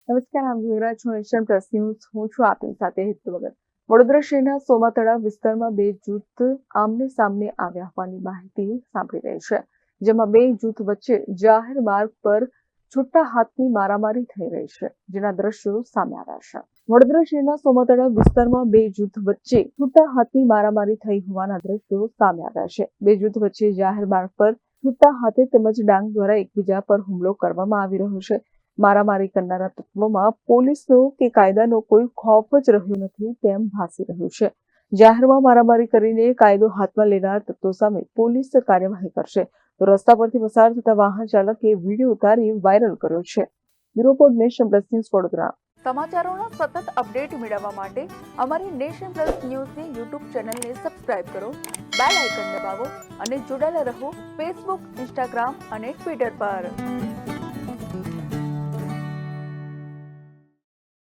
નમસ્કાર, આપ જોઈ રહ્યા છો નેશન પ્લસ ન્યૂઝ. હું છું આપની સાથે હેતુ વગર. વડોદરા શહેરના સોમાતળા વિસ્તારમાં બે જૂથ આમને સામને આવ્યા હોવાની માહિતી સાંભળી રહી છે, જેમાં બે જૂથ વચ્ચે જાહેર માર્ગ પર છૂટા હાથની મારામારી થઈ રહી છે, જેના દ્રશ્યો સામે આવ્યા છે. વડોદરા શહેરના સોમાતળા વિસ્તારમાં બે જૂથ વચ્ચે છૂટા હાથની મારામારી થઈ હોવાના દ્રશ્યો સામે આવ્યા છે. બે જૂથ વચ્ચે જાહેર માર્ગ પર છૂટા હાથે તેમજ ડાંગ દ્વારા એકબીજા પર હુમલો કરવામાં આવી રહ્યો છે. મારામારી કરનારા તત્વોમાં પોલીસનો કે કાયદાનો કોઈ ખોફ જ રહ્યો નથી તેમ ભાસી રહ્યું છે. જાહેરમાં મારામારી કરીને કાયદો હાથમાં લેનાર તત્વો સામે પોલીસ કાર્યવાહી કરશે તો રસ્તા પરથી પસાર થતા વાહન ચાલકે વિડીયો ઉતારી વાયરલ કર્યો છે. Bureau report nation plus news Vadodara. સમાચારોના સતત અપડેટ મેળવવા માટે અમારી નેશન પ્લસ ન્યૂઝની યુટ્યુબ ચેનલને સબસ્ક્રાઇબ કરો, બેલ આઇકન દબાવો અને જોડાયેલા રહો ફેસબુક, ઇન્સ્ટાગ્રામ અને ટ્વિટર પર.